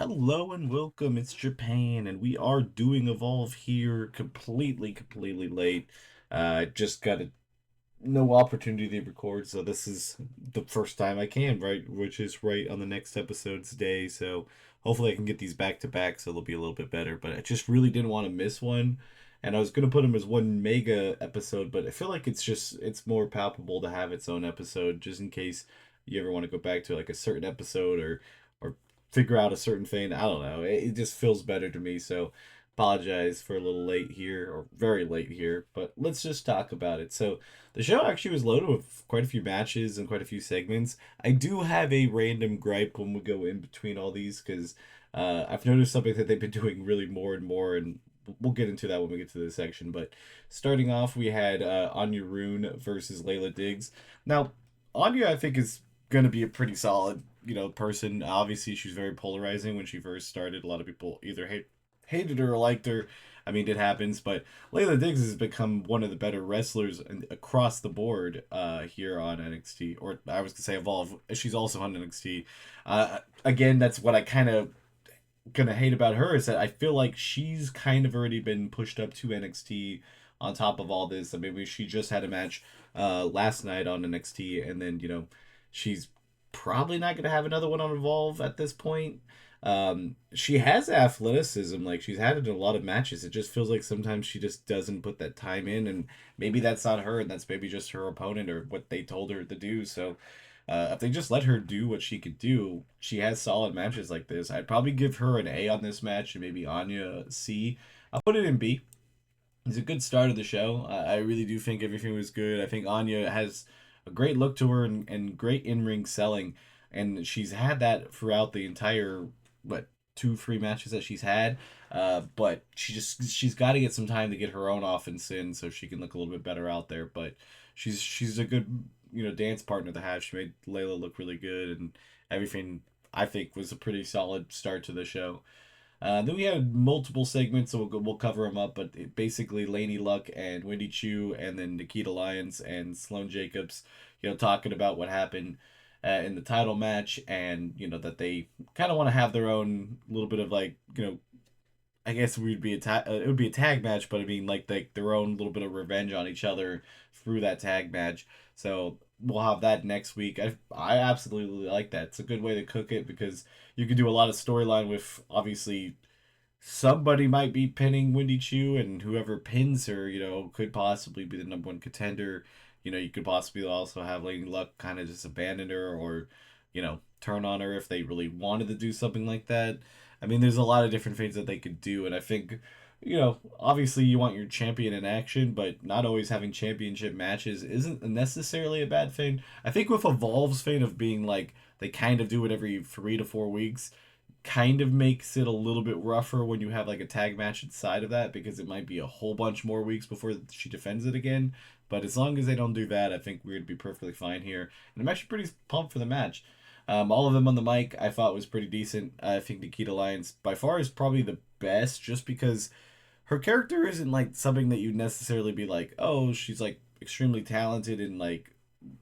Hello and welcome. It's Japan, and we are doing Evolve here completely late. Just got no opportunity to record, so this is the first time I can, right? Which is right on the next episode's day. So hopefully I can get these back to back so they'll be a little bit better. But I just really didn't want to miss one. And I was gonna put them as one mega episode, but I feel like it's more palpable to have its own episode just in case you ever want to go back to like a certain episode or figure out a certain thing. I don't know. It just feels better to me. So apologize for a little late here or very late here, but let's just talk about it. So the show actually was loaded with quite a few matches and quite a few segments. I do have a random gripe when we go in between all these because I've noticed something that they've been doing really more and more, and we'll get into that when we get to this section. But starting off, we had Anya Rune versus Layla Diggs. Now, Anya, I think, is going to be a pretty solid, person. Obviously, she's very polarizing when she first started. A lot of people either hated her or liked her. I mean, it happens, but Layla Diggs has become one of the better wrestlers across the board here on NXT, or I was gonna say Evolve. She's also on NXT. Again, that's what I kind of gonna hate about her is that I feel like she's kind of already been pushed up to NXT on top of all this. I mean, she just had a match last night on NXT, and then she's probably not gonna have another one on Evolve at this point. She has athleticism, like she's had it in a lot of matches. It just feels like sometimes she just doesn't put that time in, and maybe that's not her, and that's maybe just her opponent or what they told her to do. So if they just let her do what she could do, she has solid matches like this. I'd probably give her an A on this match and maybe Anya a C. I'll put it in B. It's a good start of the show. I really do think everything was good. I think Anya has a great look to her and great in ring selling, and she's had that throughout the entire what 2 3 matches that she's had. But she's got to get some time to get her own offense in so she can look a little bit better out there. But she's a good dance partner to have. She made Layla look really good, and everything I think was a pretty solid start to the show. Then we had multiple segments, so we'll cover them up. But basically, Laney Luck and Wendy Chu, and then Nikita Lyons and Sloane Jacobs, talking about what happened in the title match, and that they kind of want to have their own little bit of like I guess it would be a tag match, but I mean like their own little bit of revenge on each other through that tag match. So we'll have that next week. I absolutely like that. It's a good way to cook it because you can do a lot of storyline with obviously somebody might be pinning Wendy Chu, and whoever pins her, could possibly be the number one contender. You could possibly also have Lady Luck kind of just abandon her or, turn on her if they really wanted to do something like that. I mean, there's a lot of different things that they could do, and I think, obviously you want your champion in action, but not always having championship matches isn't necessarily a bad thing. I think with Evolve's thing of being like they kind of do it every 3 to 4 weeks, kind of makes it a little bit rougher when you have like a tag match inside of that because it might be a whole bunch more weeks before she defends it again. But as long as they don't do that, I think we'd be perfectly fine here. And I'm actually pretty pumped for the match. All of them on the mic I thought was pretty decent. I think Nikita Lyons by far is probably the best just because her character isn't like something that you'd necessarily be like, oh, she's like extremely talented and like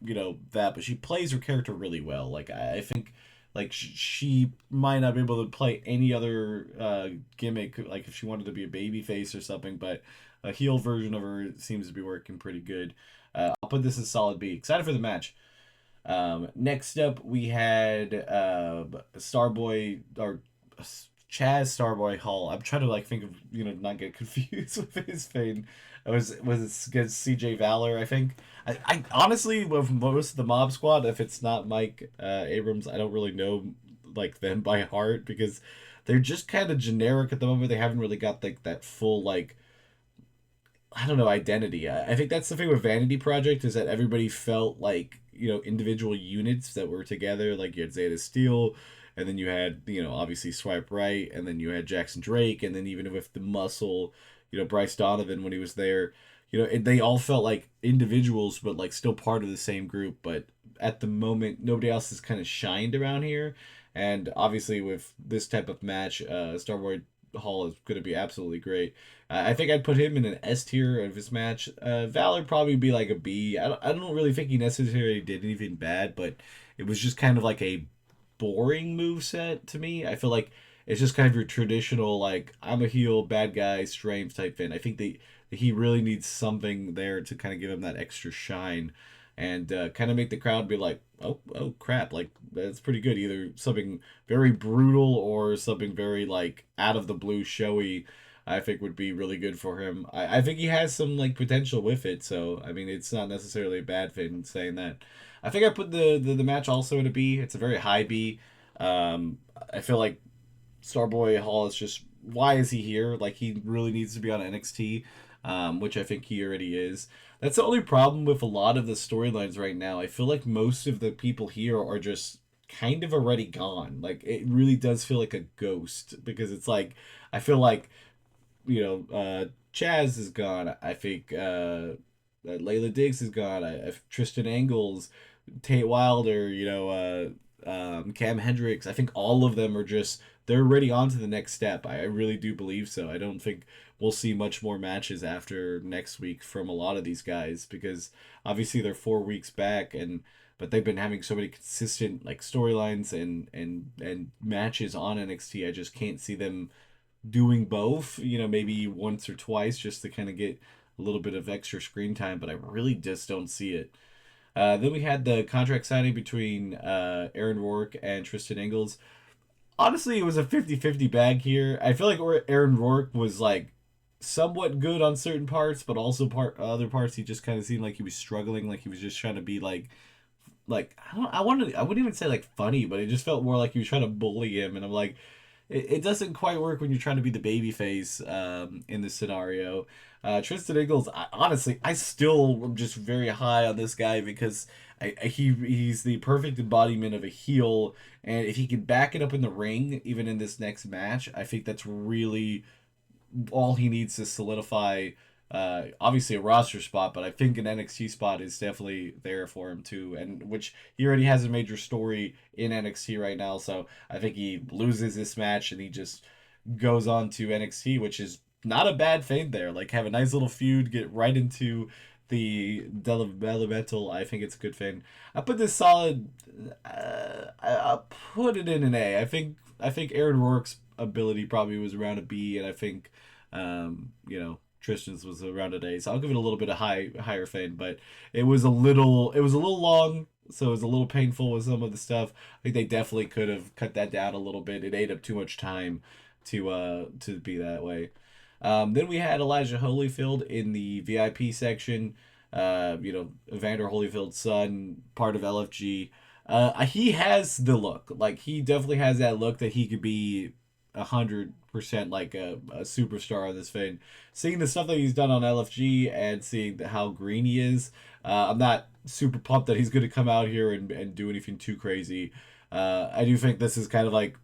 that, but she plays her character really well. Like I think like she might not be able to play any other gimmick like if she wanted to be a baby face or something, but a heel version of her seems to be working pretty good. I'll put this as solid B. Excited for the match. Next up, we had Starboy or Chaz Starboy Hall. I'm trying to like think of not get confused with his fame. It against CJ Valor, I think. I honestly with most of the Mob Squad, if it's not Mike Abrams, I don't really know like them by heart because they're just kind of generic at the moment. They haven't really got like that full like I don't know identity. I think that's the thing with Vanity Project is that everybody felt like individual units that were together. Like you had Zeta Steel, and then you had obviously Swipe Right, and then you had Jackson Drake, and then even with the Muscle, Bryce Donovan when he was there, they all felt like individuals, but like still part of the same group. But at the moment, nobody else has kind of shined around here, and obviously with this type of match, Starboy Hall is going to be absolutely great. I think I'd put him in an S tier of his match. Valor probably be like a B. I don't really think he necessarily did anything bad, but it was just kind of like a boring move set to me. I feel like it's just kind of your traditional like I'm a heel, bad guy, strength type Finn. I think he really needs something there to kind of give him that extra shine, and kind of make the crowd be like, oh crap, like that's pretty good. Either something very brutal or something very like out of the blue showy. I think would be really good for him. I think he has some like potential with it. So I mean, it's not necessarily a bad thing saying that. I think I put the match also at a B. It's a very high B. I feel like Starboy Hall is just why is he here? Like he really needs to be on NXT, which I think he already is. That's the only problem with a lot of the storylines right now. I feel like most of the people here are just kind of already gone. Like it really does feel like a ghost because it's like I feel like Chaz is gone. I think Layla Diggs is gone. Tristan Angles, Tate Wilder, Cam Hendricks. I think all of them are just they're already on to the next step. I really do believe so. I don't think we'll see much more matches after next week from a lot of these guys because obviously they're 4 weeks back and but they've been having so many consistent like storylines and matches on NXT. I just can't see them doing both, maybe once or twice just to kind of get a little bit of extra screen time, but I really just don't see it. Then we had the contract signing between Aaron Rourke and Tristan Ingles. Honestly, it was a 50-50 bag here. I feel like Aaron Rourke was like somewhat good on certain parts, but also other parts he just kind of seemed like he was struggling, like he was just trying to be like I wouldn't even say like funny, but it just felt more like he was trying to bully him, and I'm like, it doesn't quite work when you're trying to be the baby face in this scenario. Tristan Eagles, honestly, I still am just very high on this guy because he's the perfect embodiment of a heel, and if he can back it up in the ring, even in this next match, I think that's really all he needs to solidify. Obviously a roster spot, but I think an NXT spot is definitely there for him too, and which he already has a major story in NXT right now. So I think he loses this match and he just goes on to NXT, which is not a bad thing there. Like have a nice little feud, get right into the developmental. I think it's a good thing. I put this solid. I put it in an A. I think Aaron Rourke's ability probably was around a B, and I think Tristan's was around an A. So I'll give it a little bit of higher fame, but it was a little long, so it was a little painful with some of the stuff. I think they definitely could have cut that down a little bit. It ate up too much time to be that way. Then we had Elijah Holyfield in the VIP section. Evander Holyfield's son, part of LFG. He has the look. Like he definitely has that look that he could be 100% like a superstar on this thing. Seeing the stuff that he's done on LFG and seeing how green he is, I'm not super pumped that he's going to come out here and do anything too crazy. I do think this is kind of like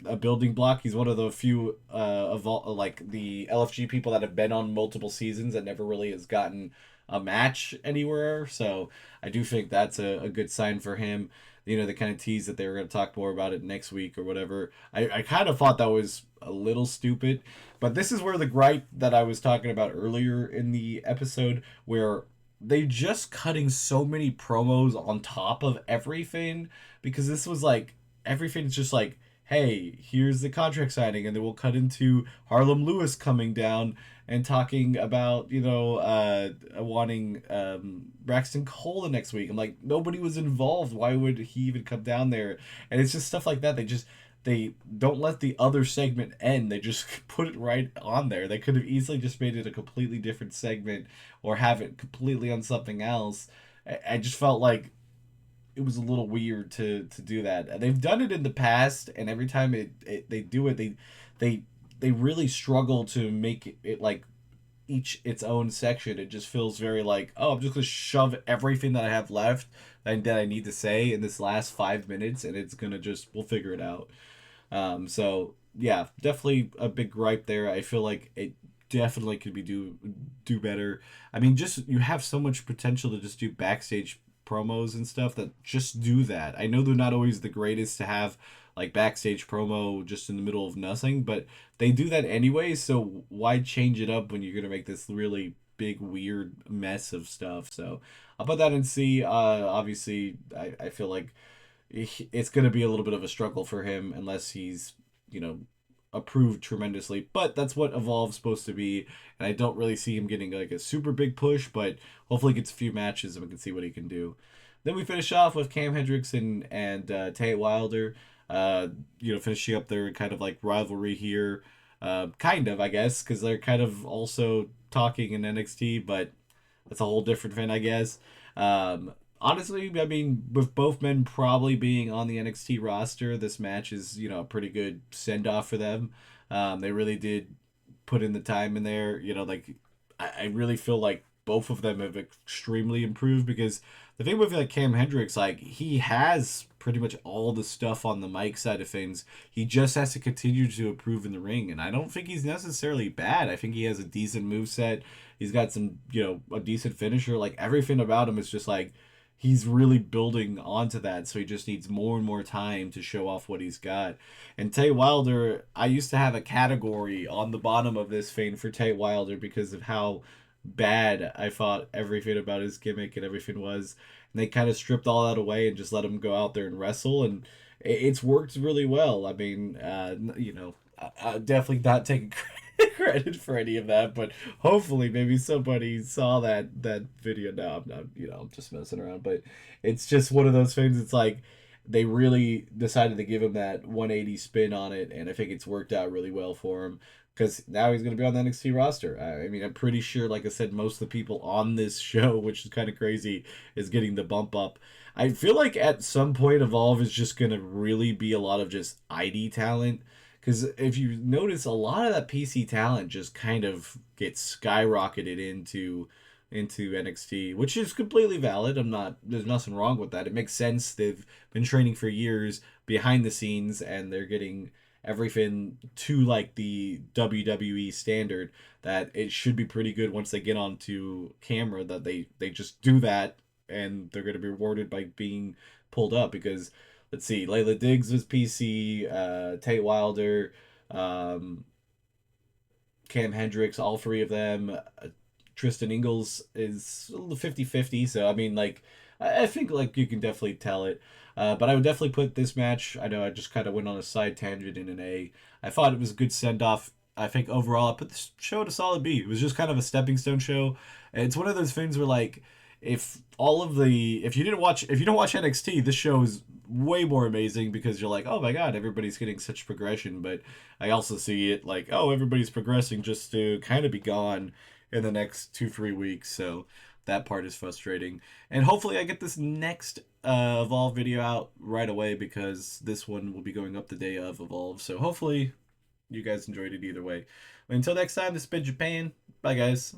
a building block. He's one of the few of all, like the LFG people that have been on multiple seasons that never really has gotten a match anywhere. So I do think that's a good sign for him. They kind of tease that they were going to talk more about it next week or whatever. I kind of thought that was a little stupid, but this is where the gripe that I was talking about earlier in the episode, where they just cutting so many promos on top of everything, because this was like everything's just like, hey, here's the contract signing, and then we'll cut into Harlem Lewis coming down and talking about, wanting Braxton Cole the next week. I'm like, nobody was involved. Why would he even come down there? And it's just stuff like that. They don't let the other segment end. They just put it right on there. They could have easily just made it a completely different segment or have it completely on something else. I just felt like it was a little weird to do that. They've done it in the past, and every time they do it, they they really struggle to make it like each its own section. It just feels very like, oh, I'm just gonna shove everything that I have left that I need to say in this last 5 minutes, and it's gonna just we'll figure it out. So yeah, definitely a big gripe there. I feel like it definitely could be do better. I mean, just you have so much potential to just do backstage promos and stuff that just do that. I know they're not always the greatest to have like backstage promo just in the middle of nothing, but they do that anyway, so why change it up when you're gonna make this really big weird mess of stuff? So I'll put that in C. Obviously I feel like it's going to be a little bit of a struggle for him unless he's, you know, approved tremendously, but that's what Evolve's supposed to be, and I don't really see him getting like a super big push, but hopefully he gets a few matches and we can see what he can do. Then we finish off with Cam Hendricks and Tay Wilder, uh, finishing up their kind of like rivalry here, kind of I guess because they're kind of also talking in NXT, but that's a whole different thing, I guess. Honestly, I mean, with both men probably being on the NXT roster, this match is, a pretty good send off for them. They really did put in the time in there. Like, I really feel like both of them have extremely improved because the thing with like Cam Hendricks, like, he has pretty much all the stuff on the mic side of things. He just has to continue to improve in the ring, and I don't think he's necessarily bad. I think he has a decent move set. He's got some, a decent finisher. Like everything about him is just like he's really building onto that. So he just needs more and more time to show off what he's got. And Tay Wilder, I used to have a category on the bottom of this thing for Tay Wilder because of how bad I thought everything about his gimmick and everything was. And they kind of stripped all that away and just let him go out there and wrestle. And it's worked really well. I mean, I definitely not taking credit for any of that, but hopefully maybe somebody saw that video. No, I'm not, I'm just messing around, but it's just one of those things. It's like they really decided to give him that 180 spin on it, and I think it's worked out really well for him because now he's going to be on the NXT roster. I mean, I'm pretty sure, like I said, most of the people on this show, which is kind of crazy, is getting the bump up. I feel like at some point Evolve is just going to really be a lot of just ID talent. Because if you notice, a lot of that PC talent just kind of gets skyrocketed into NXT, which is completely valid. There's nothing wrong with that. It makes sense. They've been training for years behind the scenes, and they're getting everything to like the WWE standard. That it should be pretty good once they get onto camera. That they just do that, and they're going to be rewarded by being pulled up because let's see, Layla Diggs was PC, Tate Wilder, um, Cam Hendricks, all three of them. Tristan Ingles is 50-50, so I mean, like, I think, like, you can definitely tell it. But I would definitely put this match, I know I just kind of went on a side tangent in an A. I thought it was a good send off. I think overall, I put this show at a solid B. It was just kind of a stepping stone show. And it's one of those things where, like, if you don't watch NXT, this show is way more amazing because you're like, oh my god, everybody's getting such progression. But I also see it like, oh, everybody's progressing just to kind of be gone in the next 2-3 weeks. So that part is frustrating. And hopefully I get this next Evolve video out right away because this one will be going up the day of Evolve. So hopefully you guys enjoyed it either way. Until next time, this has been Japan. Bye, guys.